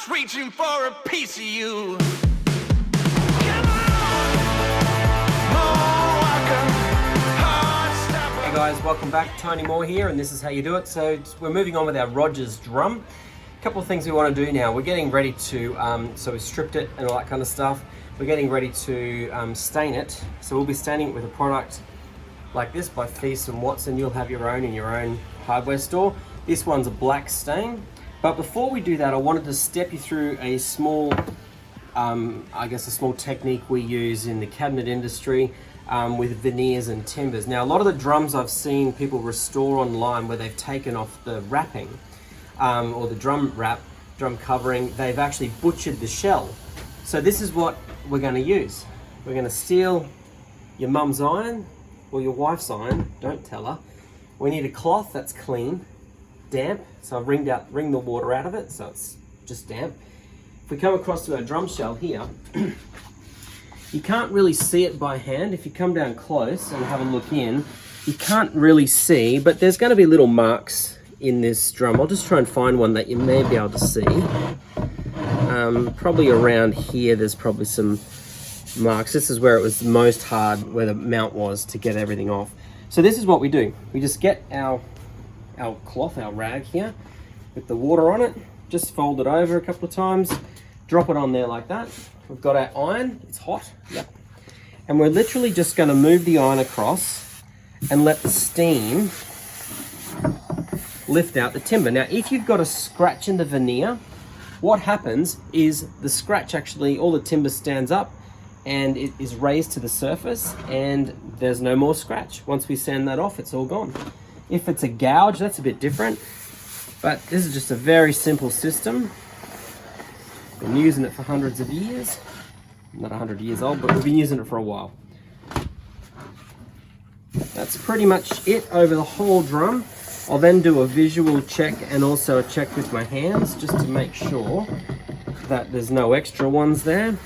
just reaching for a piece of you. Hey guys, welcome back. Tony Moore here, and this is how you do it. So we're moving on with our ROGERS drum. A couple of things we want to do now. We're getting ready to, so we stripped it and all that kind of stuff. We're getting ready to stain it. So we'll be staining it with a product like this by Thies and Watson. You'll have your own in your own hardware store. This one's a black stain. But before we do that, I wanted to step you through a small, I guess a small technique we use in the cabinet industry with veneers and timbers. Now, a lot of the drums I've seen people restore online where they've taken off the wrapping or the drum covering, they've actually butchered the shell. So this is what we're going to use. We're going to steal your mum's iron or your wife's iron, don't tell her. We need a cloth that's clean, damp, so I've wringed the water out of it, so it's just damp. If we come across to our drum shell here, you can't really see it by hand. If you come down close and have a look in, you can't really see, but there's going to be little marks in this drum. I'll just try and find one that you may be able to see. Probably around here, there's probably some marks. This is where it was most hard, where the mount was, to get everything off. So this is what we do. We just get our cloth, our rag here, with the water on it, just fold it over a couple of times, drop it on there like that. We've got our iron, it's hot, yep. And we're literally just gonna move the iron across and let the steam lift out the timber. Now, if you've got a scratch in the veneer, what happens is the scratch actually, all the timber stands up and it is raised to the surface and there's no more scratch. Once we sand that off, it's all gone. If it's a gouge, that's a bit different, but this is just a very simple system. Been using it for hundreds of years. Not 100 years old, but we've been using it for a while. That's pretty much it over the whole drum. I'll then do a visual check and also a check with my hands just to make sure that there's no extra ones there.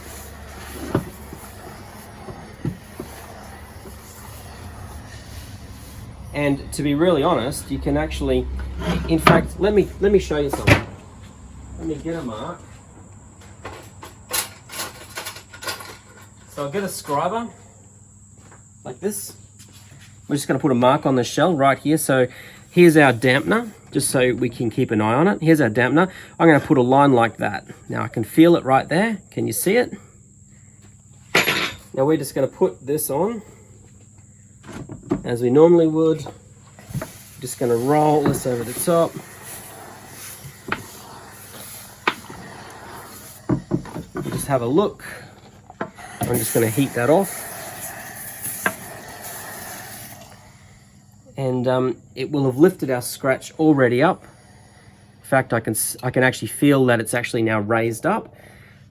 And to be really honest, you can actually, in fact, let me show you something. Let me get a mark. So I'll get a scriber like this. We're just going to put a mark on the shell right here. So here's our dampener, just so we can keep an eye on it. Here's our dampener. I'm going to put a line like that. Now I can feel it right there. Can you see it? Now we're just going to put this on as we normally would. Just going to roll this over the top. Just have a look. I'm just going to heat that off. And it will have lifted our scratch already up. In fact, I can actually feel that it's actually now raised up.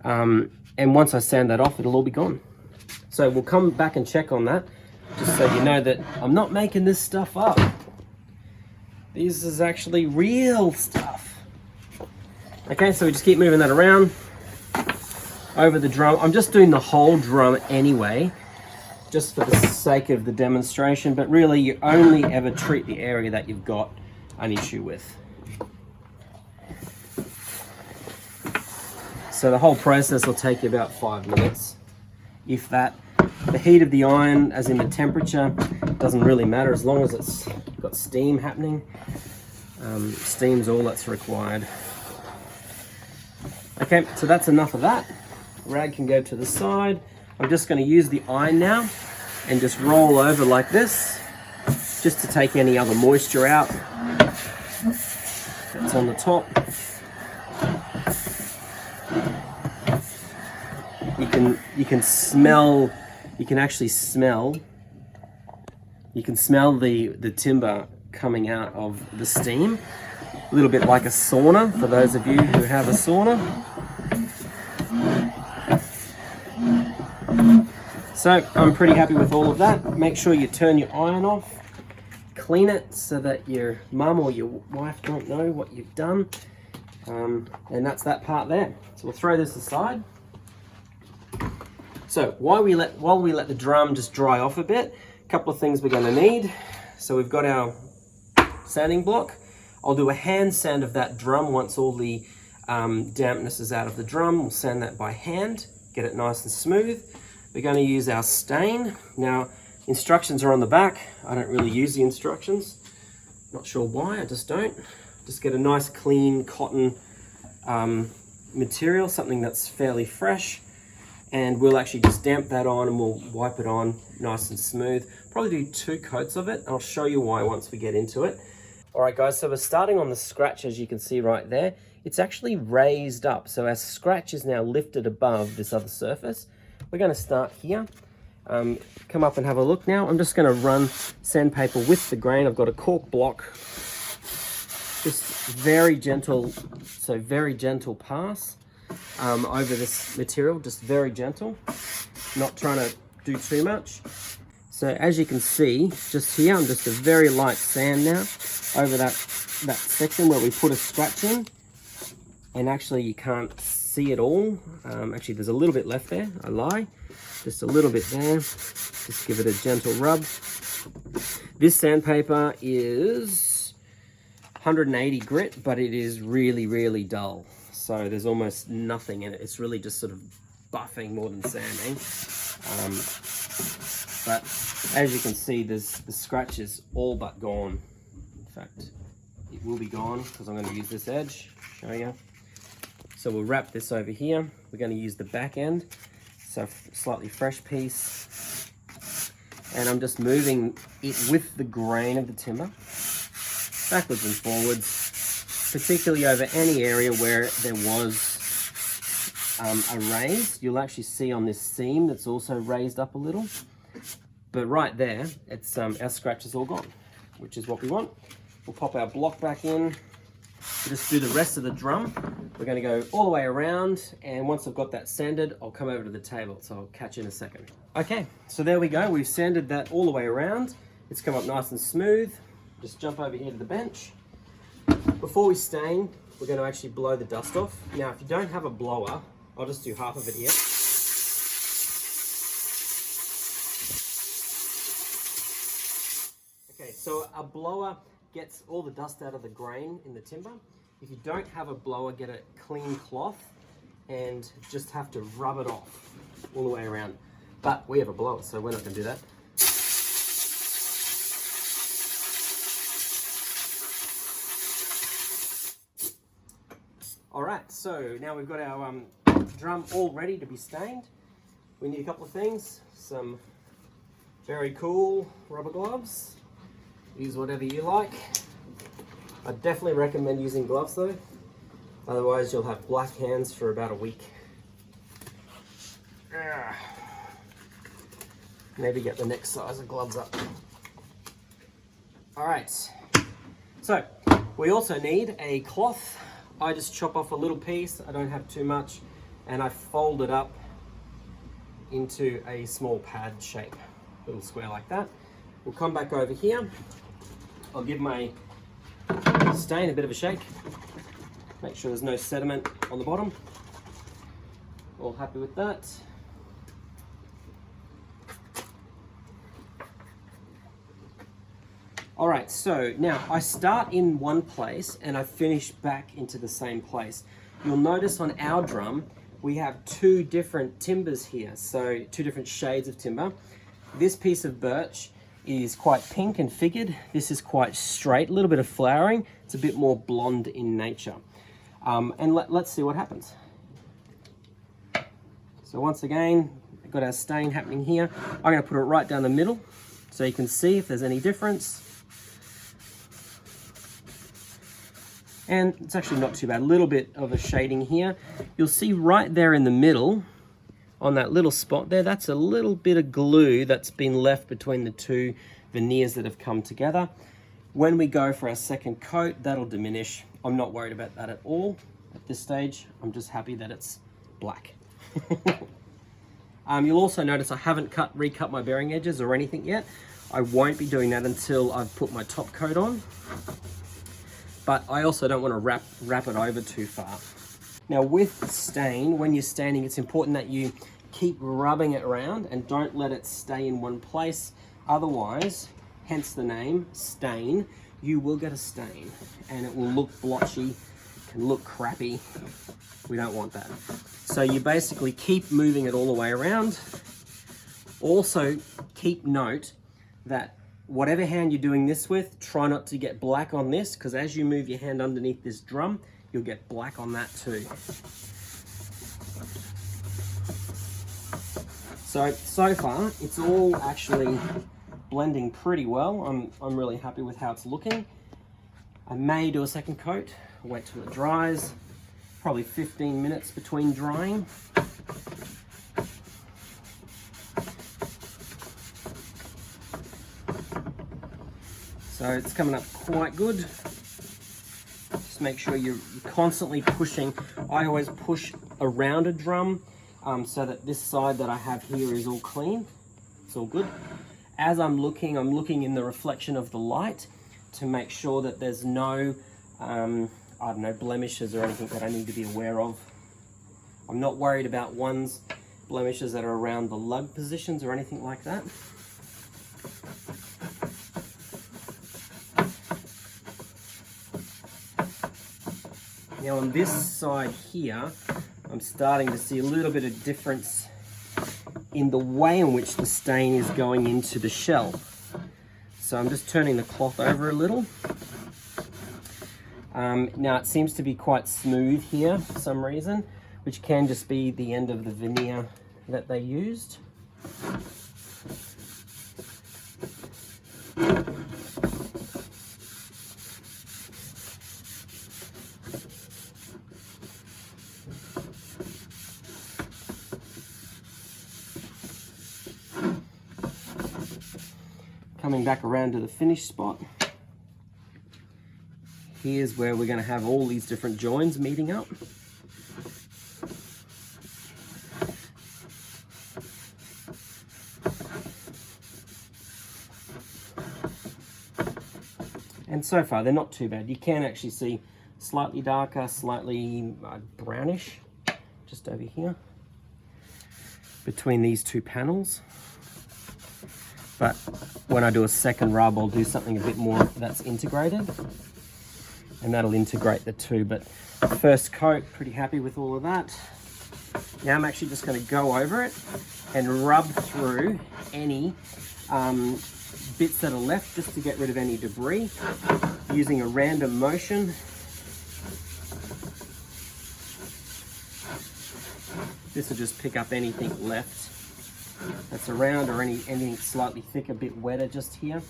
And once I sand that off, it'll all be gone. So we'll come back and check on that, just so you know that I'm not making this stuff up. This is actually real stuff. Okay, so we just keep moving that around over the drum. I'm just doing the whole drum anyway, just for the sake of the demonstration, but really you only ever treat the area that you've got an issue with. So the whole process will take you about 5 minutes, if that. The heat of the iron, as in the temperature, doesn't really matter as long as it's got steam happening. Steam's all that's required. Okay, so that's enough of that. Rag can go to the side. I'm just going to use the iron now and just roll over like this, just to take any other moisture out that's on the top. You can smell. You can actually smell. You can smell the timber coming out of the steam. A little bit like a sauna for those of you who have a sauna. So I'm pretty happy with all of that. Make sure you turn your iron off, clean it so that your mum or your wife don't know what you've done. And that's that part there. So we'll throw this aside. So while we let the drum just dry off a bit, a couple of things we're going to need. So we've got our sanding block. I'll do a hand sand of that drum once all the dampness is out of the drum. We'll sand that by hand, get it nice and smooth. We're going to use our stain. Now, instructions are on the back. I don't really use the instructions. Not sure why, I just don't. Just get a nice clean cotton material, something that's fairly fresh, and we'll actually just damp that on and we'll wipe it on nice and smooth. Probably do 2 coats of it. I'll show you why once we get into it. All right guys, so we're starting on the scratch, as you can see right there. It's actually raised up, so our scratch is now lifted above this other surface. We're going to start here. Come up and have a look now. I'm just going to run sandpaper with the grain. I've got a cork block. Just very gentle, so very gentle pass over this material, just very gentle. Not trying to do too much. So as you can see, just here, I'm just a very light sand now over that section where we put a scratch in. And actually you can't see it all. Actually there's a little bit left there, I lie. Just a little bit there. Just give it a gentle rub. This sandpaper is 180 grit, but it is really, really dull. So there's almost nothing in it. It's really just sort of buffing more than sanding. But as you can see, the scratch is all but gone. In fact, it will be gone because I'm going to use this edge. Show you. So we'll wrap this over here. We're going to use the back end. So slightly fresh piece. And I'm just moving it with the grain of the timber, backwards and forwards, particularly over any area where there was a raise. You'll actually see on this seam that's also raised up a little. But right there, it's our scratch is all gone, which is what we want. We'll pop our block back in. We'll just do the rest of the drum. We're going to go all the way around, and once I've got that sanded, I'll come over to the table, so I'll catch you in a second. Okay, so there we go. We've sanded that all the way around. It's come up nice and smooth. Just jump over here to the bench. Before we stain, we're going to actually blow the dust off. Now, if you don't have a blower, I'll just do half of it here. Okay, so a blower gets all the dust out of the grain in the timber. If you don't have a blower, get a clean cloth and just have to rub it off all the way around. But we have a blower, so we're not going to do that. All right, so now we've got our drum all ready to be stained. We need a couple of things. Some very cool rubber gloves. Use whatever you like. I definitely recommend using gloves though. Otherwise you'll have black hands for about a week. Maybe get the next size of gloves up. All right, so we also need a cloth. I just chop off a little piece. I don't have too much, and I fold it up into a small pad shape, little square like that. We'll come back over here. I'll give my stain a bit of a shake. Make sure there's no sediment on the bottom. All happy with that. All right, so now I start in one place and I finish back into the same place. You'll notice on our drum, we have 2 different timbers here. So 2 different shades of timber. This piece of birch is quite pink and figured. This is quite straight, a little bit of flowering. It's a bit more blonde in nature. And let's see what happens. So once again, we've got our stain happening here. I'm gonna put it right down the middle so you can see if there's any difference. And it's actually not too bad, a little bit of a shading here. You'll see right there in the middle, on that little spot there, that's a little bit of glue that's been left between the 2 veneers that have come together. When we go for our second coat, that'll diminish. I'm not worried about that at all at this stage. I'm just happy that it's black. You'll also notice I haven't recut my bearing edges or anything yet. I won't be doing that until I've put my top coat on. But I also don't want to wrap it over too far. Now with stain, when you're staining, it's important that you keep rubbing it around and don't let it stay in one place. Otherwise, hence the name, stain, you will get a stain and it will look blotchy can look crappy. We don't want that. So you basically keep moving it all the way around. Also, keep note that whatever hand you're doing this with, try not to get black on this, because as you move your hand underneath this drum, you'll get black on that too. So far, it's all actually blending pretty well. I'm really happy with how it's looking. I may do a second coat, wait till it dries. Probably 15 minutes between drying. So it's coming up quite good. Just make sure you're constantly pushing. I always push around a drum so that this side that I have here is all clean. It's all good. As I'm looking in the reflection of the light to make sure that there's no I don't know, blemishes or anything that I need to be aware of. I'm not worried about blemishes that are around the lug positions or anything like that. Now on this side here, I'm starting to see a little bit of difference in the way in which the stain is going into the shell. So I'm just turning the cloth over a little. Now it seems to be quite smooth here for some reason, which can just be the end of the veneer that they used. Coming back around to the finish spot. Here's where we're going to have all these different joins meeting up. And so far they're not too bad. You can actually see slightly darker, slightly brownish just over here between these two panels. But when I do a second rub, I'll do something a bit more that's integrated. And that'll integrate the two. But first coat, pretty happy with all of that. Now I'm actually just going to go over it and rub through any bits that are left just to get rid of any debris using a random motion. This will just pick up anything left that's around, or anything slightly thick, a bit wetter just here.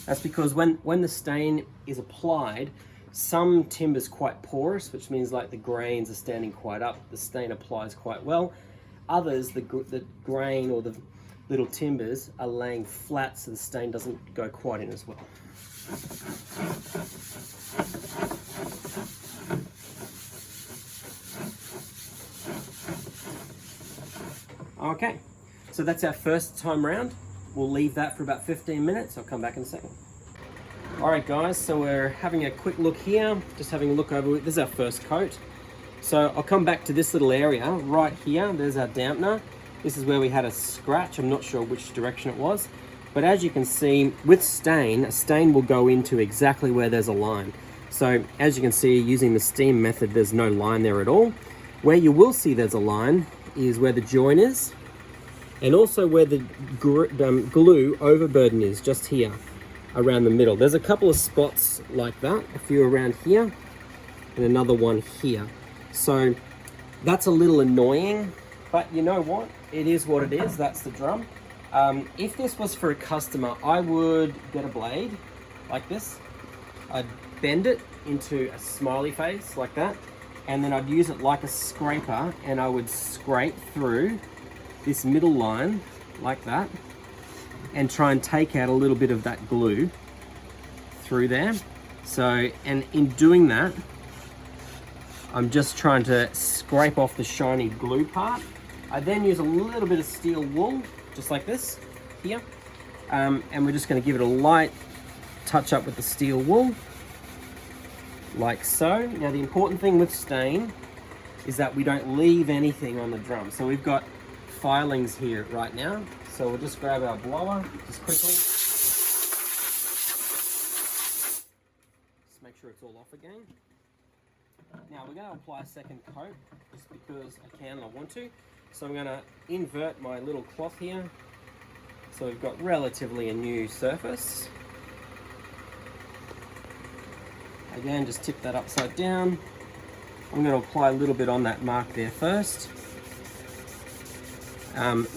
That's because when the stain is applied, some timber's quite porous, which means like the grains are standing quite up, the stain applies quite well. Others, the grain or the little timbers are laying flat, so the stain doesn't go quite in as well. Okay, so that's our first time round. We'll leave that for about 15 minutes. I'll come back in a second. All right guys, so we're having a quick look here, just having a look over it. This is our first coat. So I'll come back to this little area right here. There's our dampener. This is where we had a scratch. I'm not sure which direction it was, but as you can see with stain, a stain will go into exactly where there's a line. So as you can see, using the steam method, there's no line there at all. Where you will see there's a line is where the join is, and also where the glue overburden is, just here around the middle. There's a couple of spots like that, a few around here and another one here. So that's a little annoying, but you know what? It is what it is. That's the drum. If this was for a customer, I would get a blade like this. I'd bend it into a smiley face like that, and then I'd use it like a scraper, and I would scrape through this middle line like that and try and take out a little bit of that glue through there. So, and in doing that, I'm just trying to scrape off the shiny glue part. I then use a little bit of steel wool, just like this here, and we're just going to give it a light touch up with the steel wool, like so. Now the important thing with stain is that we don't leave anything on the drum. So we've got filings here right now, so we'll just grab our blower just quickly. Just make sure it's all off again. Now we're going to apply a second coat just because I can and I want to. So I'm going to invert my little cloth here. So we've got relatively a new surface. Again, just tip that upside down. I'm going to apply a little bit on that mark there first.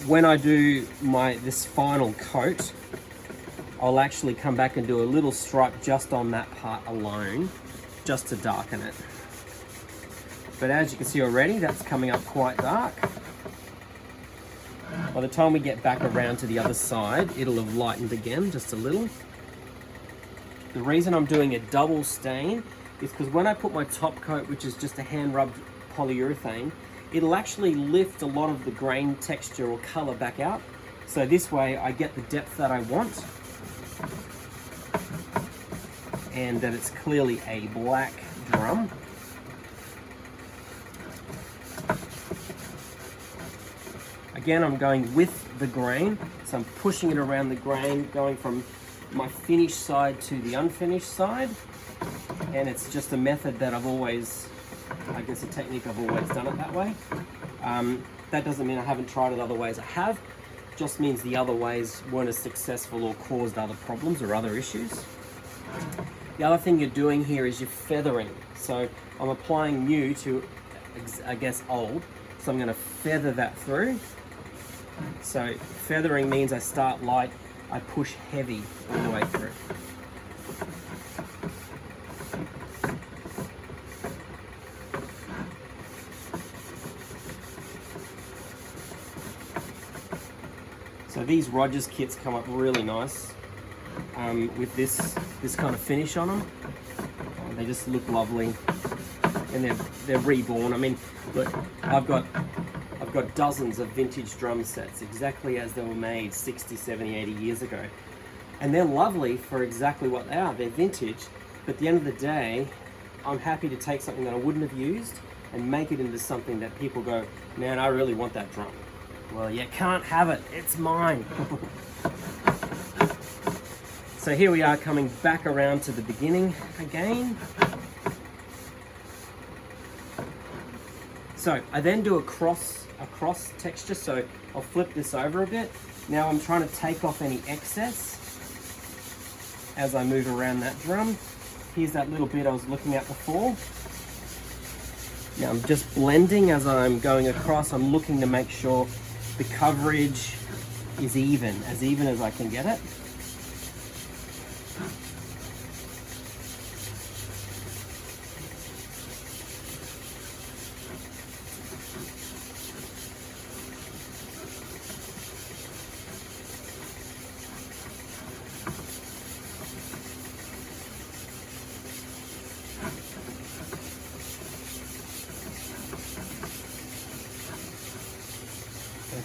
When I do this final coat, I'll actually come back and do a little stripe just on that part alone, just to darken it. But as you can see already, that's coming up quite dark. By the time we get back around to the other side, it'll have lightened again just a little. The reason I'm doing a double stain is because when I put my top coat, which is just a hand-rubbed polyurethane, it'll actually lift a lot of the grain texture or color back out. So this way I get the depth that I want, and that it's clearly a black drum. Again, I'm going with the grain, so I'm pushing it around the grain, going from my finished side to the unfinished side. And it's just a method that I've always, I guess a technique I've always done it that way. That doesn't mean I haven't tried it other ways. I have. Just means the other ways weren't as successful or caused other problems or other issues. The other thing you're doing here is you're feathering. So I'm applying new to, I guess, old. So I'm going to feather that through. So feathering means I start light, I push heavy all the way through. So these ROGERS kits come up really nice with this kind of finish on them. They just look lovely, and they're reborn. I mean, look, I've got dozens of vintage drum sets exactly as they were made 60, 70, 80 years ago. And they're lovely for exactly what they are. They're vintage, but at the end of the day, I'm happy to take something that I wouldn't have used and make it into something that people go, man, I really want that drum. Well, you can't have it, it's mine. So here we are coming back around to the beginning again. So I then do a cross texture, so I'll flip this over a bit. Now I'm trying to take off any excess as I move around that drum. Here's that little bit I was looking at before. Now I'm just blending as I'm going across. I'm looking to make sure the coverage is even as I can get it.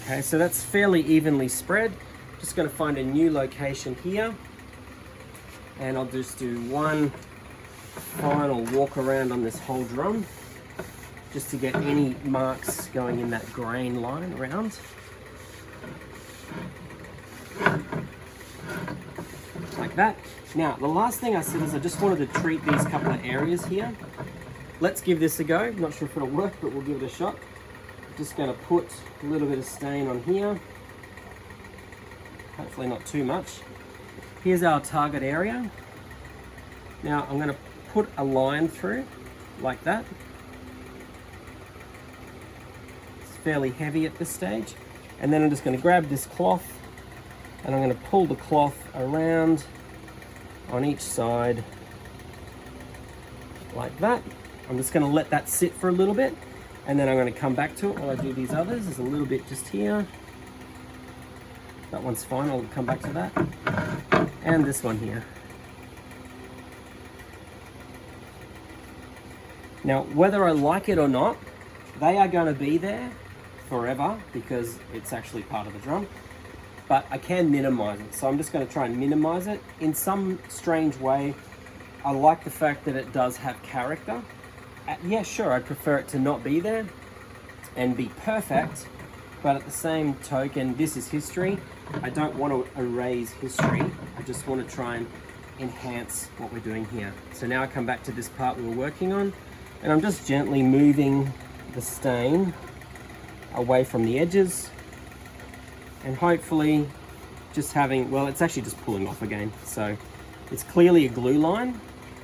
Okay, so that's fairly evenly spread. Just going to find a new location here, and I'll just do one final walk around on this whole drum just to get any marks going in that grain line around. Like that. Now, the last thing I said is I just wanted to treat these couple of areas here. Let's give this a go. Not sure if it'll work, but we'll give it a shot. Just going to put a little bit of stain on here, hopefully not too much. Here's our target area. Now I'm going to put a line through like that. It's fairly heavy at this stage, and then I'm just going to grab this cloth and I'm going to pull the cloth around on each side like that. I'm just going to let that sit for a little bit, and then I'm going to come back to it while I do these others. There's a little bit just here. That one's fine, I'll come back to that. And this one here. Now, whether I like it or not, they are going to be there forever because it's actually part of the drum. But I can minimize it, so I'm just going to try and minimize it. In some strange way, I like the fact that it does have character. Yeah, sure, I'd prefer it to not be there and be perfect, but at the same token, this is history. I don't want to erase history. I just want to try and enhance what we're doing here. So now I come back to this part we were working on. And I'm just gently moving the stain away from the edges, and hopefully just having, well, it's actually just pulling off again. So it's clearly a glue line.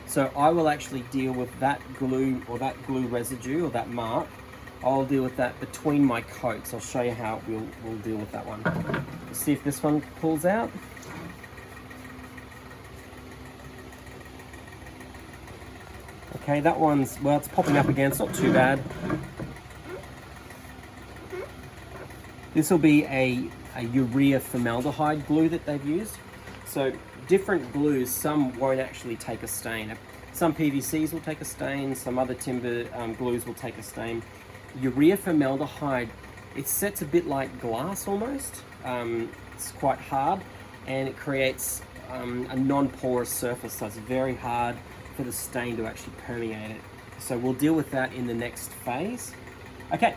So I will actually deal with that glue, or that glue residue, or that mark. I'll deal with that between my coats. I'll show you how we'll deal with that one. Let's see if this one pulls out. Okay, that one's, well, it's popping up again. It's not too bad. This will be a urea formaldehyde glue that they've used. So different glues, some won't actually take a stain. Some PVCs will take a stain, some other timber glues will take a stain. Urea formaldehyde, it sets a bit like glass almost. It's quite hard, and it creates a non-porous surface, so it's very hard for the stain to actually permeate it. So we'll deal with that in the next phase. Okay,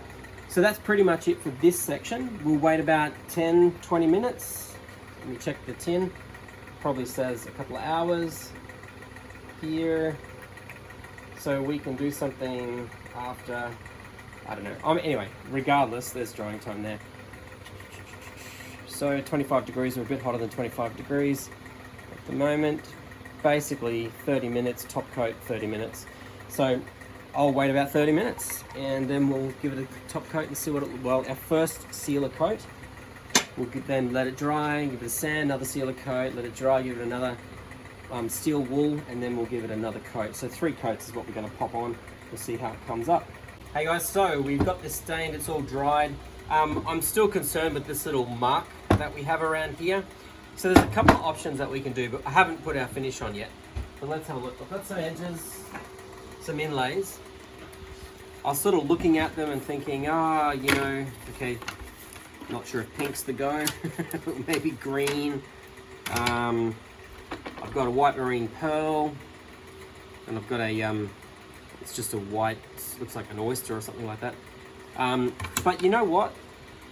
so that's pretty much it for this section. We'll wait about 10-20 minutes. Let me check the tin. Probably says a couple of hours here. So we can do something after, I don't know. Anyway, regardless, there's drying time there. So 25 degrees, or a bit hotter than 25 degrees at the moment. Basically 30 minutes, top coat 30 minutes. So I'll wait about 30 minutes and then we'll give it a top coat and see what it, well, our first sealer coat. We'll then let it dry, give it a sand, another sealer coat, let it dry, give it another steel wool, and then we'll give it another coat. So 3 coats is what we're going to pop on. We'll see how it comes up. Hey guys, so we've got this stained, it's all dried. I'm still concerned with this little mark that we have around here. So there's a couple of options that we can do, but I haven't put our finish on yet. But let's have a look. I've got some edges, some inlays. I was sort of looking at them and thinking, you know, okay, not sure if pink's the go, maybe green. I've got a white marine pearl, and I've got a, it's just a white, looks like an oyster or something like that. But you know what?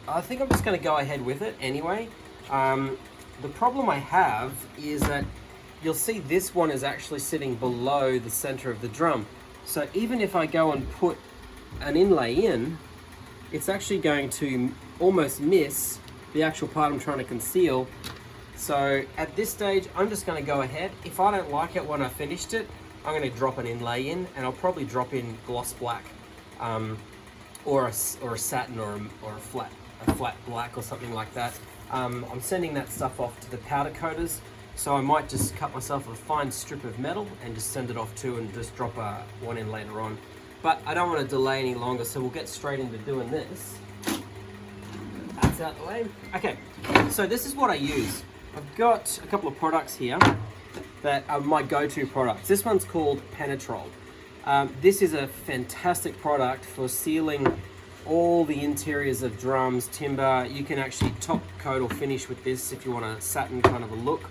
I think I'm just going to go ahead with it anyway. The problem I have is that you'll see this one is actually sitting below the center of the drum. So even if I go and put an inlay in, it's actually going to almost miss the actual part I'm trying to conceal. So at this stage, I'm just going to go ahead. If I don't like it when I finished it, I'm going to drop an inlay in, and I'll probably drop in gloss black, or a satin, or a flat black or something like that. I'm sending that stuff off to the powder coaters, so I might just cut myself a fine strip of metal and just send it off too, and just drop one in later on. But I don't want to delay any longer, so we'll get straight into doing this. That's out the way. Okay, so this is what I use. I've got a couple of products here that are my go-to products. This one's called Penetrol. This is a fantastic product for sealing all the interiors of drums, timber. You can actually top coat or finish with this if you want a satin kind of a look.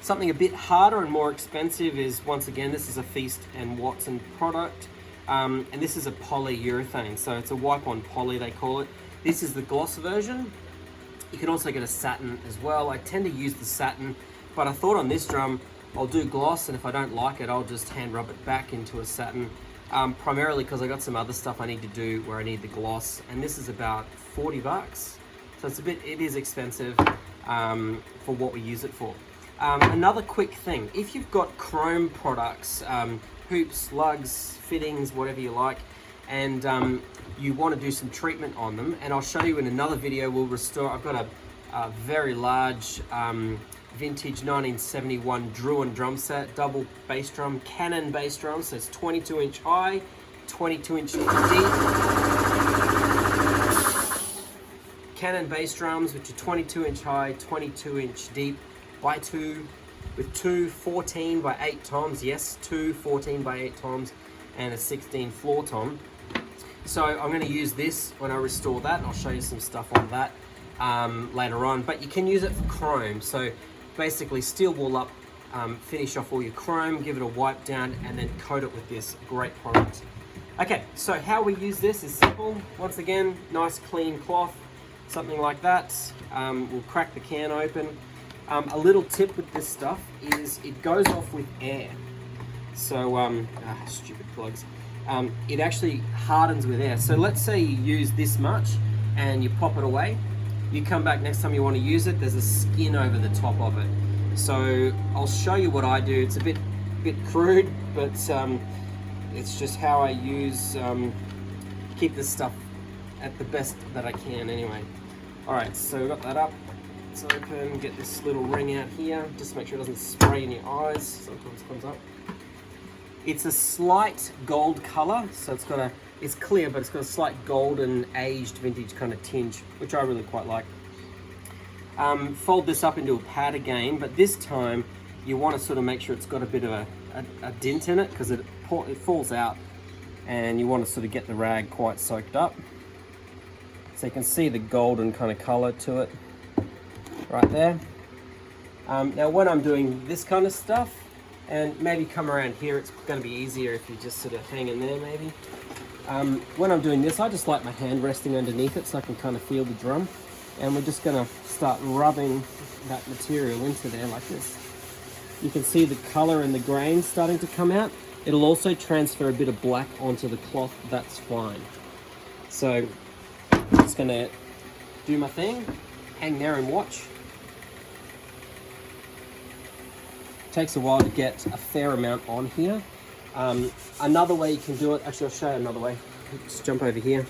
Something a bit harder and more expensive is, once again, this is a Feast and Watson product, and this is a polyurethane, so it's a wipe-on poly, they call it. This is the gloss version. You can also get a satin as well. I tend to use the satin, but I thought on this drum I'll do gloss, and if I don't like it, I'll just hand rub it back into a satin. Primarily because I got some other stuff I need to do where I need the gloss, and this is about 40 bucks. So it is expensive for what we use it for. Another quick thing, if you've got chrome products, hoops, lugs, fittings, whatever you like, and you want to do some treatment on them, and I'll show you in another video, we'll restore, I've got a very large vintage 1971 Druin drum set, double bass drum, Cannon bass drum, so it's 22 inch high, 22 inch deep. Cannon bass drums, which are 22 inch high, 22 inch deep, by 2, with two 14 by 8 toms, yes, two 14 by 8 toms, and a 16 floor tom. So I'm going to use this when I restore that, and I'll show you some stuff on that later on, but you can use it for chrome. So basically steel wool up, finish off all your chrome, give it a wipe down, and then coat it with this great product. Okay, so how we use this is simple. Once again, nice clean cloth, something like that. We'll crack the can open. A little tip with this stuff is it goes off with air. So, stupid plugs. It actually hardens with air. So let's say you use this much and you pop it away. You come back next time you want to use it, there's a skin over the top of it. So I'll show you what I do. It's a bit crude, but it's just how I use, keep this stuff at the best that I can anyway. All right, so we've got that up. It's open, get this little ring out here. Just make sure it doesn't spray in your eyes. Sometimes it comes up. It's a slight gold color, so it's clear, but it's got a slight golden aged vintage kind of tinge, which I really quite like. Fold this up into a pad again, but this time you want to sort of make sure it's got a bit of a dent in it, because it falls out, and you want to sort of get the rag quite soaked up. So you can see the golden kind of color to it right there. Now when I'm doing this kind of stuff, and maybe come around here, it's going to be easier if you just sort of hang in there maybe. When I'm doing this, I just like my hand resting underneath it so I can kind of feel the drum. And we're just going to start rubbing that material into there like this. You can see the color and the grain starting to come out. It'll also transfer a bit of black onto the cloth, that's fine. So I'm just going to do my thing, hang there and watch. Takes a while to get a fair amount on here. Another way you can do it, actually I'll show you another way. Just jump over here.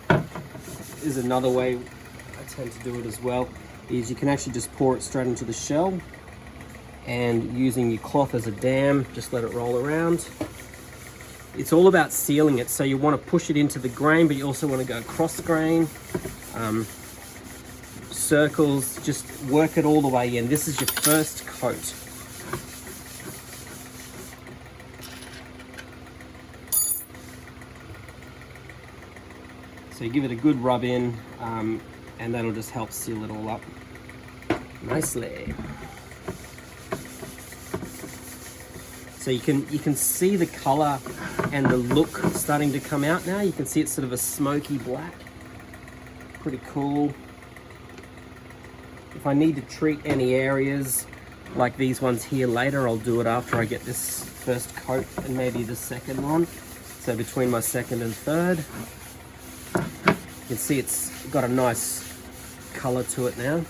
This is another way I tend to do it as well, is you can actually just pour it straight into the shell, and using your cloth as a dam, just let it roll around. It's all about sealing it, so you want to push it into the grain, but you also want to go cross grain, circles, just work it all the way in. This is your first coat. So you give it a good rub in, and that'll just help seal it all up nicely. So you can see the color and the look starting to come out now. You can see it's sort of a smoky black. Pretty cool. If I need to treat any areas like these ones here later, I'll do it after I get this first coat and maybe the second one. So between my second and third. You can see it's got a nice color to it now.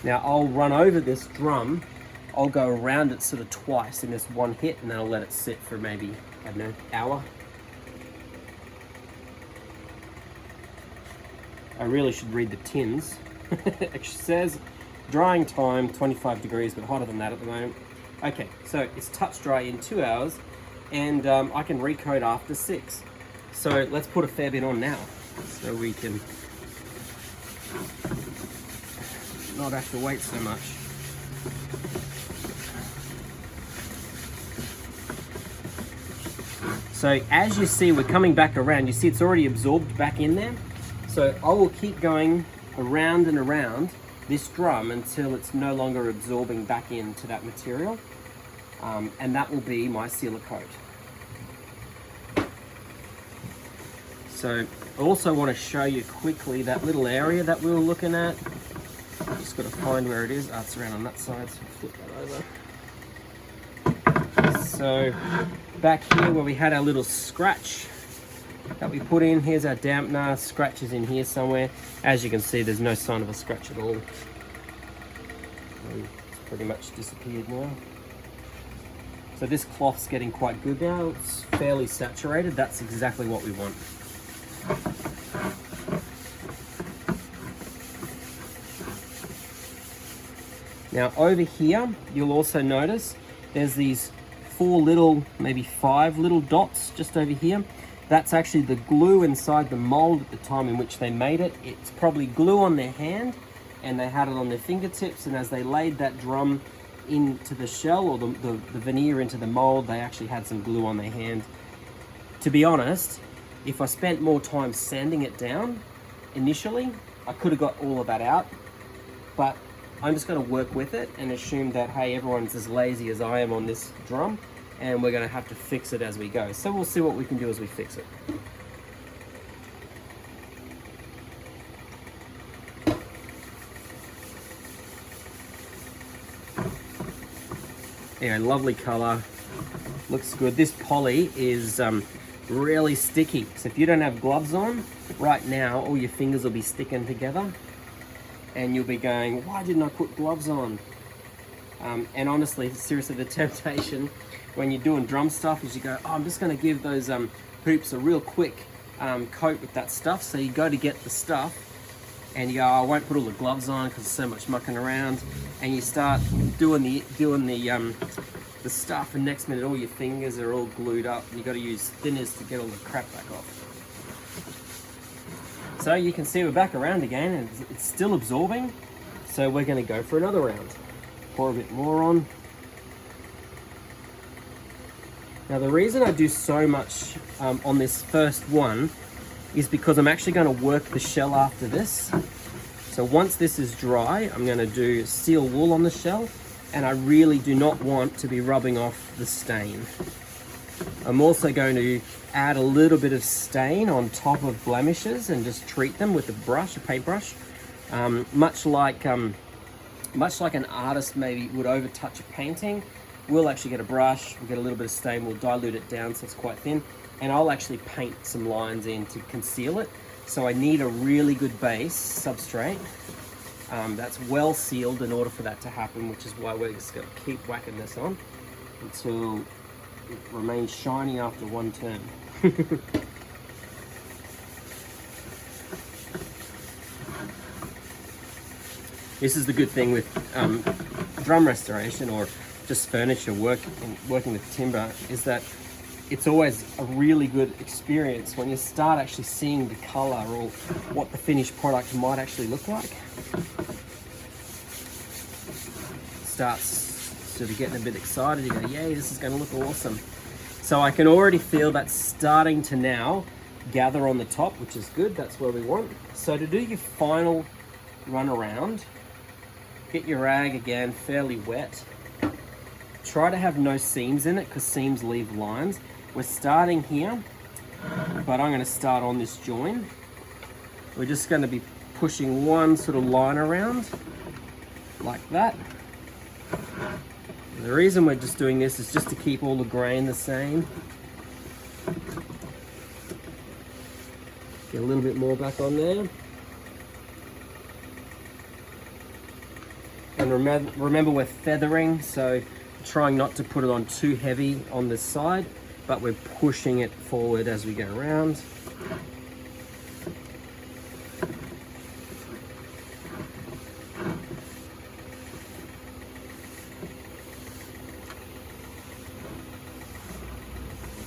Now I'll run over this drum. I'll go around it sort of twice in this one hit, and then I'll let it sit for maybe, I don't know, hour. I really should read the tins. It says drying time 25 degrees, but hotter than that at the moment. Okay, so it's touch dry in 2 hours, and I can recoat after 6. So let's put a fair bit on now, so we can not have to wait so much. So as you see, we're coming back around. You see it's already absorbed back in there. So I will keep going around and around this drum until it's no longer absorbing back into that material. And that will be my sealer coat. So I also want to show you quickly that little area that we were looking at. Just got to find where it is. Oh, it's around on that side, so flip that over. So back here where we had our little scratch that we put in, here's our dampener. Scratch is in here somewhere. As you can see, there's no sign of a scratch at all. It's pretty much disappeared now. So this cloth's getting quite good now. It's fairly saturated. That's exactly what we want. Now over here, you'll also notice there's these 4 little, maybe 5 little dots just over here. That's actually the glue inside the mold at the time in which they made it. It's probably glue on their hand, and they had it on their fingertips, and as they laid that drum into the shell, or the veneer into the mold, they actually had some glue on their hand. To be honest, if I spent more time sanding it down initially, I could have got all of that out, but I'm just going to work with it and assume that, hey, everyone's as lazy as I am on this drum, and we're going to have to fix it as we go. So we'll see what we can do as we fix it. Anyway, lovely color, looks good. This poly is really sticky, so if you don't have gloves on right now, all your fingers will be sticking together and you'll be going, why didn't I put gloves on? And honestly, seriously, the temptation when you're doing drum stuff is you go, oh, I'm just going to give those hoops a real quick coat with that stuff. So you go to get the stuff and you go, oh, I won't put all the gloves on because there's so much mucking around, and you start doing the stuff, and next minute all your fingers are all glued up and you got to use thinners to get all the crap back off. So you can see we're back around again and it's still absorbing, so we're going to go for another round. Pour a bit more on. Now the reason I do so much on this first one is because I'm actually going to work the shell after this. So once this is dry, I'm going to do seal wool on the shell, and I really do not want to be rubbing off the stain. I'm also going to add a little bit of stain on top of blemishes and just treat them with a brush, a paintbrush, much like an artist maybe would overtouch a painting. We'll actually get a brush, we'll get a little bit of stain, we'll dilute it down so it's quite thin, and I'll actually paint some lines in to conceal it. So I need a really good base substrate that's well sealed in order for that to happen, which is why we're just going to keep whacking this on until it remains shiny after one turn. This is the good thing with drum restoration or just furniture work and working with timber, is that it's always a really good experience when you start actually seeing the color or what the finished product might actually look like. Starts sort of getting a bit excited. You go, yay, this is going to look awesome. So I can already feel that starting to now gather on the top, which is good. That's where we want. So to do your final run around, get your rag again fairly wet. Try to have no seams in it because seams leave lines. We're starting here, but I'm going to start on this join. We're just going to be pushing one sort of line around like that. The reason we're just doing this is just to keep all the grain the same. Get a little bit more back on there. And remember we're feathering, so trying not to put it on too heavy on this side, but we're pushing it forward as we go around.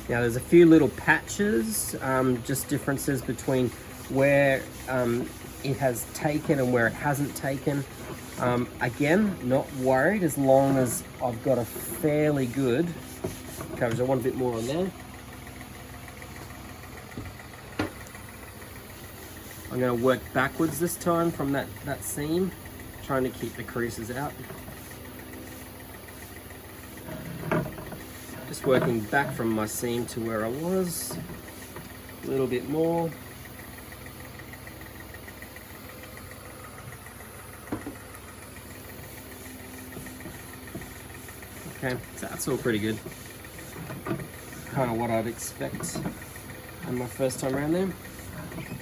Now there's a few little patches, just differences between where it has taken and where it hasn't taken. Again, not worried as long as I've got a fairly good coverage. I want a bit more on there. I'm going to work backwards this time from that seam, trying to keep the creases out. Just working back from my seam to where I was, a little bit more. Okay, so that's all pretty good. Kind of what I'd expect on my first time around there.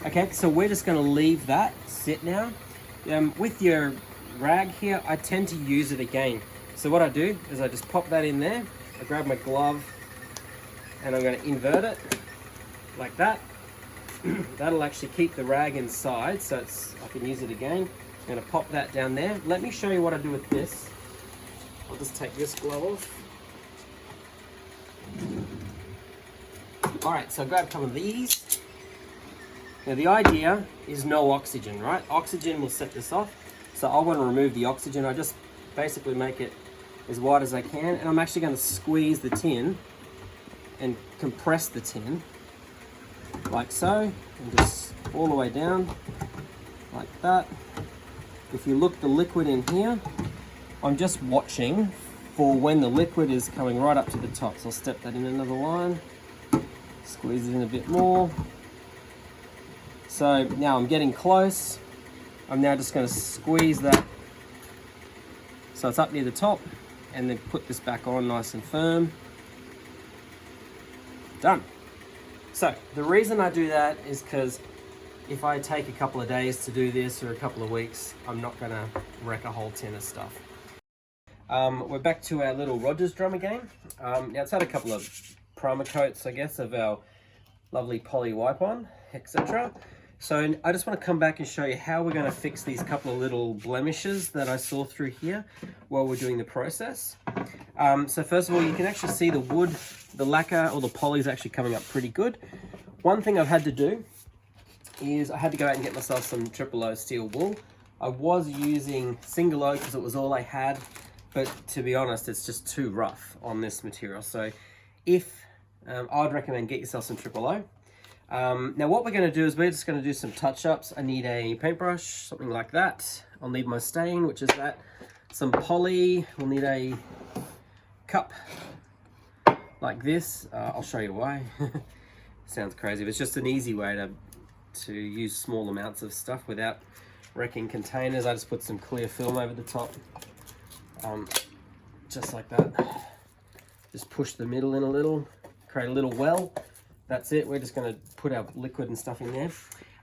Okay, so we're just going to leave that sit now. With your rag here, I tend to use it again. So what I do is I just pop that in there. I grab my glove and I'm going to invert it like that. That'll actually keep the rag inside, so I can use it again. I'm going to pop that down there. Let me show you what I do with this. I'll just take this glove off. Alright, so I grab a couple of these. Now the idea is no oxygen, right? Oxygen will set this off. So I want to remove the oxygen. I just basically make it as wide as I can, and I'm actually going to squeeze the tin and compress the tin like so, and just all the way down like that. If you look the liquid in here, I'm just watching for when the liquid is coming right up to the top. So I'll step that in another line, squeeze it in a bit more. So now I'm getting close. I'm now just going to squeeze that so it's up near the top. and then put this back on nice and firm. Done. So the reason I do that is because if I take a couple of days to do this or a couple of weeks, I'm not gonna wreck a whole tin of stuff. We're back to our little ROGERS drum again. Now it's had a couple of primer coats, I guess, of our lovely poly wipe on, etc. So I just want to come back and show you how we're going to fix these couple of little blemishes that I saw through here while we're doing the process. So first of all, you can actually see the wood, the lacquer or the poly is actually coming up pretty good. One thing I've had to do is I had to go out and get myself some triple O steel wool. I was using single O because it was all I had, but to be honest, it's just too rough on this material. So if I'd recommend get yourself some triple O. Now what we're going to do is we're just going to do some touch-ups. I need a paintbrush, something like that. I'll need my stain, which is that. Some poly. We'll need a cup like this. I'll show you why. Sounds crazy, but it's just an easy way to use small amounts of stuff without wrecking containers. I just put some clear film over the top, just like that. Just push the middle in a little, create a little well. That's it. We're just going to put our liquid and stuff in there.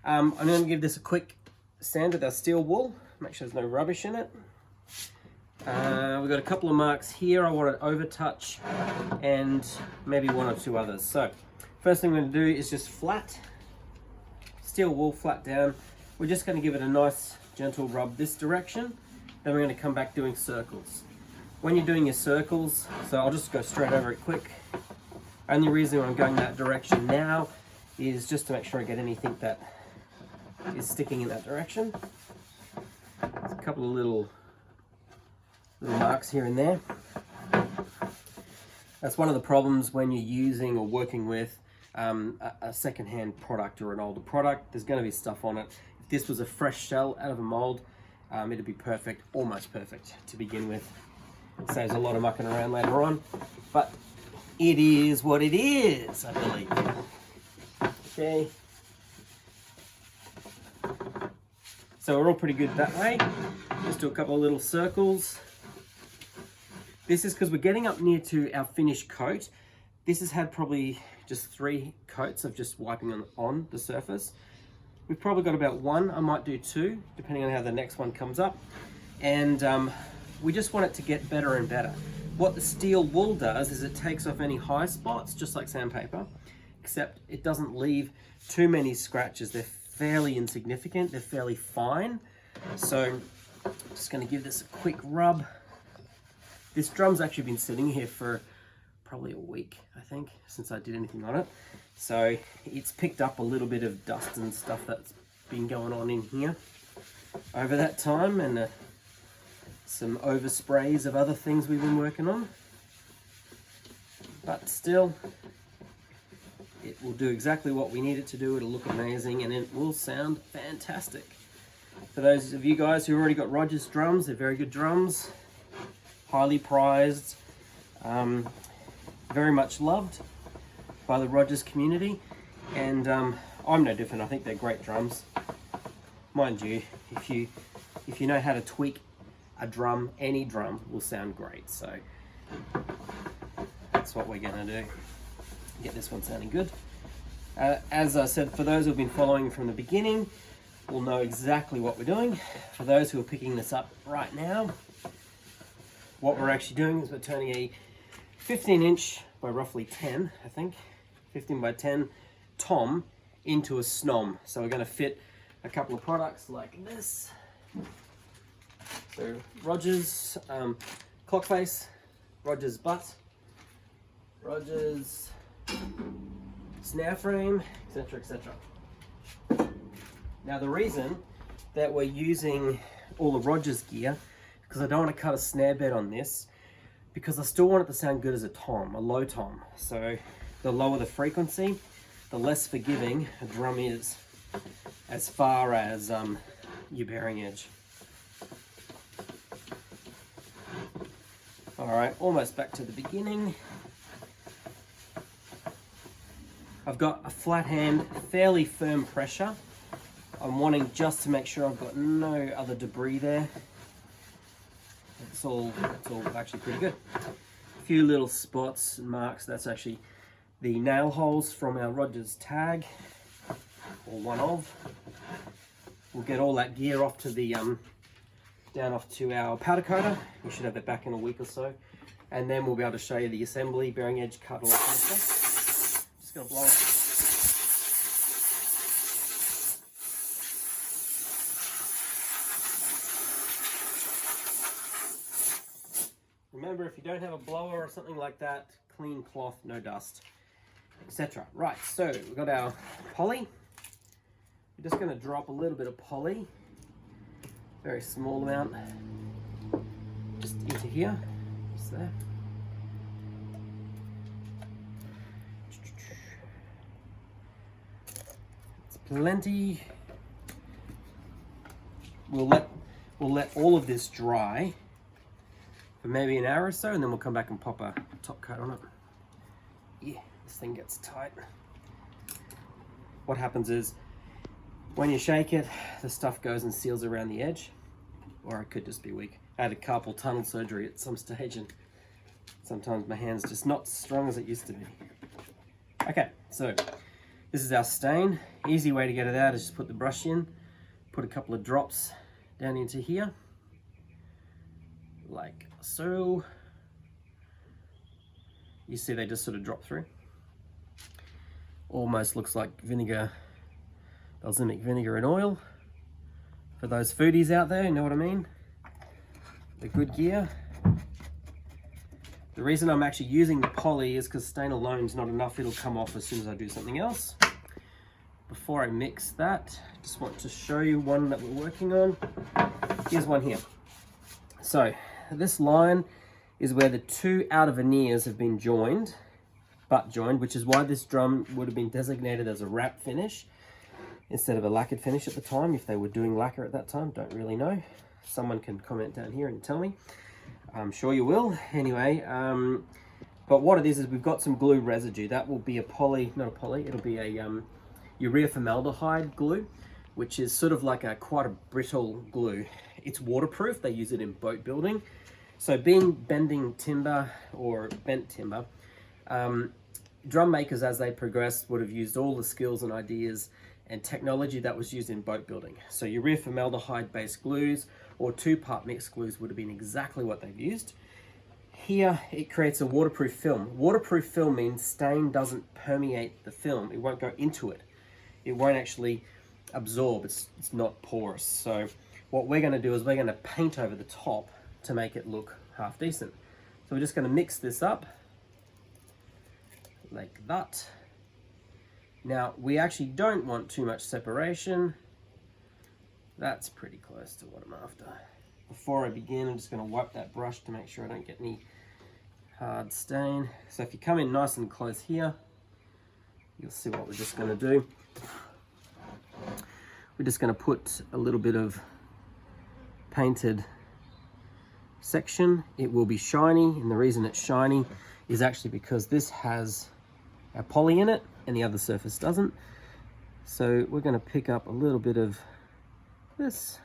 I'm going to give this a quick sand with our steel wool. Make sure there's no rubbish in it. We've got a couple of marks here. I want to over touch and maybe one or two others. So first thing I'm going to do is just flat. Steel wool flat down. We're just going to give it a nice gentle rub this direction. Then we're going to come back doing circles. When you're doing your circles, so I'll just go straight over it quick. Only reason I'm going that direction now is just to make sure I get anything that is sticking in that direction. There's a couple of little marks here and there. That's one of the problems when you're using or working with a second-hand product or an older product. There's going to be stuff on it. If this was a fresh shell out of a mold, it'd be perfect, almost perfect to begin with. It saves a lot of mucking around later on, but it is what it is, I believe. Okay. So we're all pretty good that way. Just do a couple of little circles. This is because we're getting up near to our finished coat. This has had probably just 3 coats of just wiping on the surface. We've probably got about 1, I might do 2, depending on how the next one comes up. And we just want it to get better and better. What the steel wool does is it takes off any high spots, just like sandpaper, except it doesn't leave too many scratches. They're fairly insignificant, they're fairly fine. So I'm just going to give this a quick rub. This drum's actually been sitting here for probably a week, I think, since I did anything on it. So it's picked up a little bit of dust and stuff that's been going on in here over that time, and some oversprays of other things we've been working on. But still, it will do exactly what we need it to do. It'll look amazing and it will sound fantastic. For those of you guys who already got ROGERS drums, they're very good drums, highly prized, very much loved by the ROGERS community, and I'm no different. I think they're great drums. Mind you, if you know how to tweak a drum, any drum will sound great. So that's what we're gonna do. Get this one sounding good. As I said, for those who've been following from the beginning, will know exactly what we're doing. For those who are picking this up right now, what we're actually doing is we're turning a 15-inch by roughly 10, I think, 15 by 10 tom into a snom. So we're going to fit a couple of products like this. So ROGERS clock face, ROGERS butt, ROGERS snare frame, etc., etc. Now the reason that we're using all the ROGERS gear, because I don't want to cut a snare bed on this, because I still want it to sound good as a tom, a low tom. So the lower the frequency, the less forgiving a drum is as far as your bearing edge. Alright, almost back to the beginning. I've got a flat hand, fairly firm pressure. I'm wanting just to make sure I've got no other debris there. it's all actually pretty good. A few little spots and marks, that's actually the nail holes from our ROGERS tag, or one of. We'll get all that gear off to the down off to our powder coater. We should have it back in a week or so, and then we'll be able to show you the assembly, bearing edge cut, all that kind of stuff. Just gonna blow it. Remember, if you don't have a blower or something like that, clean cloth, no dust, etc. Right, so we've got our poly. We're just going to drop a little bit of poly, very small amount, just into here, just there. It's plenty. We'll let all of this dry for maybe an hour or so, and then we'll come back and pop a top coat on it. Yeah, this thing gets tight. What happens is, when you shake it, the stuff goes and seals around the edge, or it could just be weak. I had a carpal tunnel surgery at some stage, and sometimes my hand's just not as strong as it used to be. Okay, so this is our stain. Easy way to get it out is just put the brush in, put a couple of drops down into here, like so. You see they just sort of drop through. Almost looks like vinegar, balsamic vinegar and oil. For those foodies out there, you know what I mean? The good gear. The reason I'm actually using the poly is because stain alone is not enough. It'll come off as soon as I do something else. Before I mix that, just want to show you one that we're working on. Here's one here. So this line is where the two outer veneers have been joined, butt joined, which is why this drum would have been designated as a wrap finish instead of a lacquered finish at the time, if they were doing lacquer at that time. Don't really know. Someone can comment down here and tell me. I'm sure you will. Anyway, but what it is we've got some glue residue. That will be a not a poly, it'll be a urea formaldehyde glue, which is sort of like quite a brittle glue. It's waterproof. They use it in boat building. So being bending timber or bent timber, drum makers as they progressed would have used all the skills and ideas and technology that was used in boat building. So urea formaldehyde based glues or 2-part mixed glues would have been exactly what they've used. Here it creates a waterproof film. Waterproof film means stain doesn't permeate the film. It won't go into it. It won't actually absorb. It's not porous. So what we're going to do is we're going to paint over the top to make it look half decent. So we're just going to mix this up like that. Now we actually don't want too much separation. That's pretty close to what I'm after. Before I begin, I'm just going to wipe that brush to make sure I don't get any hard stain. So if you come in nice and close here, you'll see what we're just going to do. We're just going to put a little bit of painted section. It will be shiny, and the reason it's shiny is actually because this has a poly in it and the other surface doesn't. So we're going to pick up a little bit of this.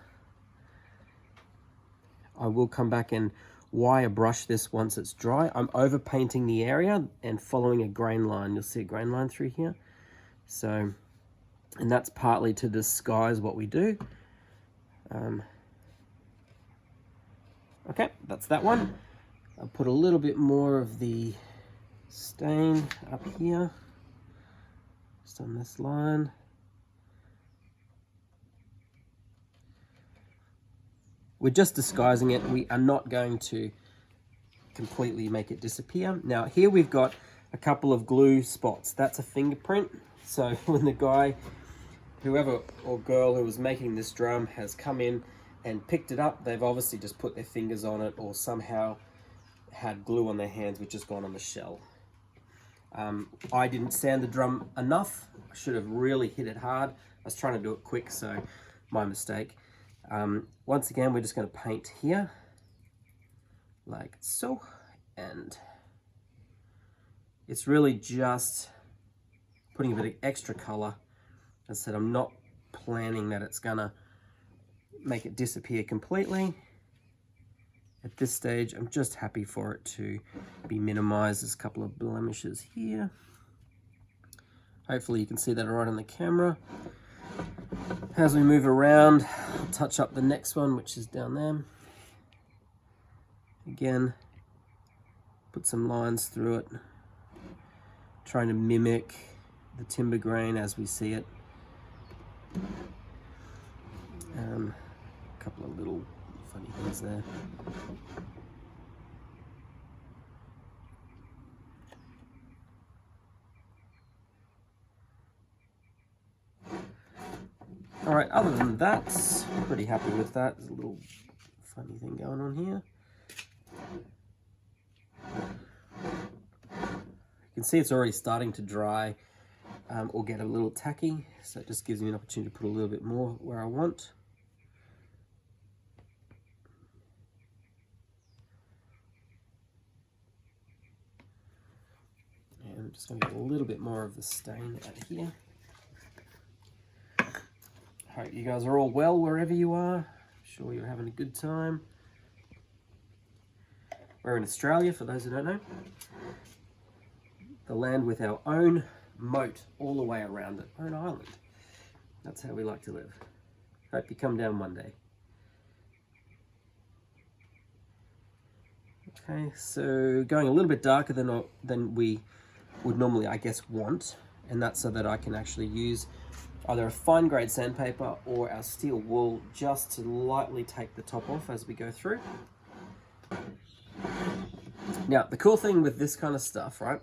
I will come back and wire brush this once it's dry. I'm over painting the area and following a grain line. You'll see a grain line through here. So, and that's partly to disguise what we do. Okay, that's that one. I'll put a little bit more of the stain up here, just on this line. We're just disguising it. We are not going to completely make it disappear. Now here we've got a couple of glue spots. That's a fingerprint. So when the guy, whoever or girl who was making this drum has come in and picked it up, they've obviously just put their fingers on it or somehow had glue on their hands which has gone on the shell. I didn't sand the drum enough. I should have really hit it hard. I was trying to do it quick, so my mistake. Once again, we're just going to paint here like so, and it's really just putting a bit of extra color. As I said, I'm not planning that it's gonna make it disappear completely. at this stage, I'm just happy for it to be minimized. There's a couple of blemishes here. Hopefully you can see that all right on the camera. As we move around, I'll touch up the next one, which is down there. Again, put some lines through it, trying to mimic the timber grain as we see it. A couple of little funny things there. All right, other than that, pretty happy with that. There's a little funny thing going on here. You can see it's already starting to dry or get a little tacky, so it just gives me an opportunity to put a little bit more where I want. And I'm just going to get a little bit more of the stain out of here. Hope you guys are all well wherever you are. I'm sure you're having a good time. We're in Australia, for those who don't know. The land with our own moat all the way around it, our own island. That's how we like to live. Hope you come down one day. Okay, so going a little bit darker than we would normally, I guess, want, and that's so that I can actually use either a fine grade sandpaper or our steel wool just to lightly take the top off as we go through. Now, the cool thing with this kind of stuff, right,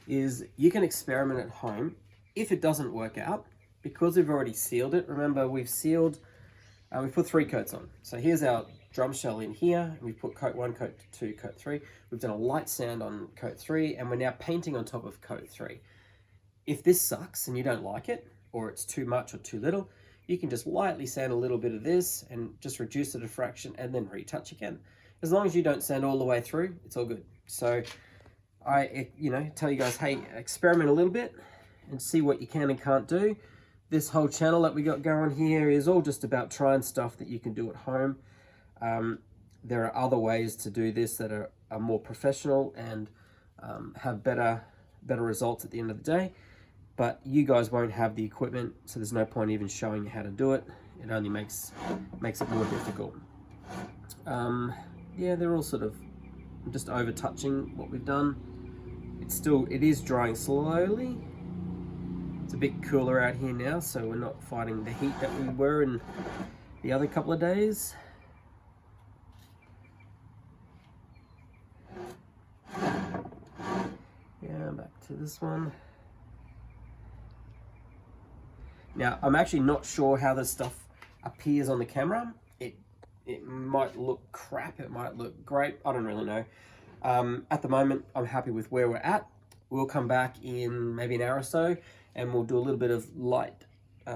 is you can experiment at home. If it doesn't work out, because we've already sealed it, remember we've sealed, we've put 3 coats on. So here's our drum shell in here, and we've put coat 1, coat 2, coat 3. We've done a light sand on coat 3, and we're now painting on top of coat 3. If this sucks and you don't like it, or it's too much or too little, you can just lightly sand a little bit of this and just reduce it a fraction and then retouch again. As long as you don't sand all the way through, it's all good. So I, tell you guys, hey, experiment a little bit and see what you can and can't do. This whole channel that we got going here is all just about trying stuff that you can do at home. There are other ways to do this that are more professional and have better results at the end of the day. But you guys won't have the equipment, so there's no point even showing you how to do it. It only makes it more difficult. Yeah, they're all sort of just over touching what we've done. It is drying slowly. It's a bit cooler out here now, so we're not fighting the heat that we were in the other couple of days. Yeah, back to this one. Now, I'm actually not sure how this stuff appears on the camera. It might look crap, it might look great, I don't really know. At the moment, I'm happy with where we're at. We'll come back in maybe an hour or so, and we'll do a little bit of light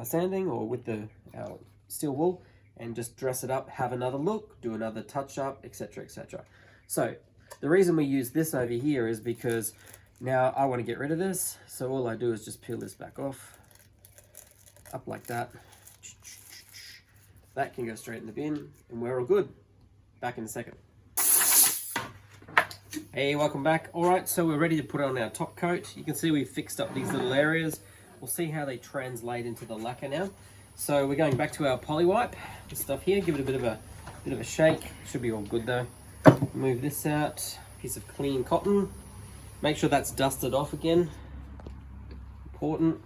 sanding or with our steel wool, and just dress it up, have another look, do another touch up, etc, etc. So, the reason we use this over here is because now I want to get rid of this, so all I do is just peel this back off. Up like that. That can go straight in the bin, and we're all good. Back in a second. Hey, welcome back. All right, so we're ready to put on our top coat. You can see we've fixed up these little areas. We'll see how they translate into the lacquer now. So we're going back to our poly wipe. This stuff here, give it a bit of a shake. Should be all good though. Move this out. Piece of clean cotton. Make sure that's dusted off again. Important.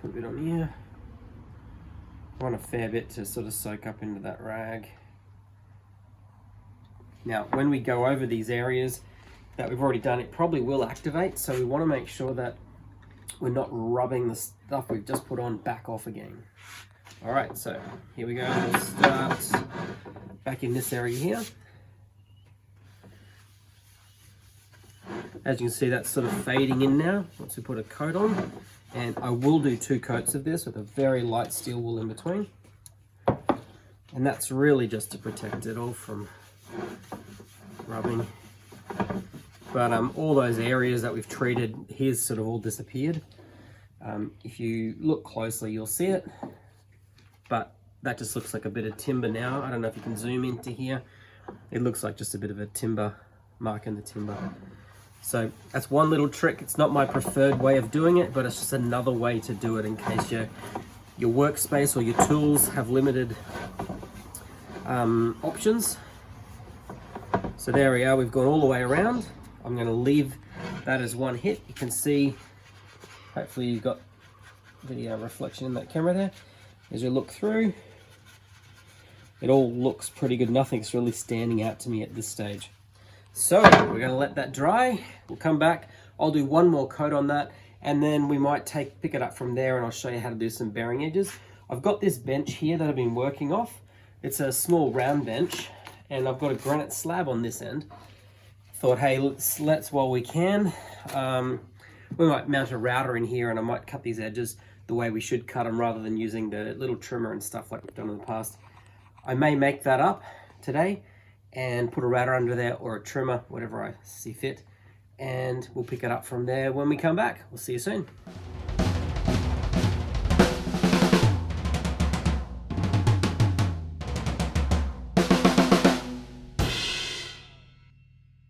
Put a bit on here. I want a fair bit to sort of soak up into that rag. Now, when we go over these areas that we've already done, it probably will activate, so we want to make sure that we're not rubbing the stuff we've just put on back off again. All right, so here we go. We'll start back in this area here. As you can see, that's sort of fading in now once we put a coat on. And I will do 2 coats of this with a very light steel wool in between. And that's really just to protect it all from rubbing. But all those areas that we've treated, here's sort of all disappeared. If you look closely, you'll see it. But that just looks like a bit of timber now. I don't know if you can zoom into here. It looks like just a bit of a timber mark in the timber. So that's one little trick. It's not my preferred way of doing it, but it's just another way to do it in case your workspace or your tools have limited options. So there we are, we've gone all the way around. I'm going to leave that as one hit. You can see, hopefully you've got the reflection in that camera there. As you look through, it all looks pretty good. Nothing's really standing out to me at this stage. So we're going to let that dry. We'll come back. I'll do one more coat on that, and then we might pick it up from there, and I'll show you how to do some bearing edges. I've got this bench here that I've been working off. It's a small round bench, and I've got a granite slab on this end. Thought, hey, let's while we can. We might mount a router in here, and I might cut these edges the way we should cut them rather than using the little trimmer and stuff like we've done in the past. I may make that up today and put a router under there or a trimmer, whatever I see fit, and we'll pick it up from there when we come back. We'll see you soon.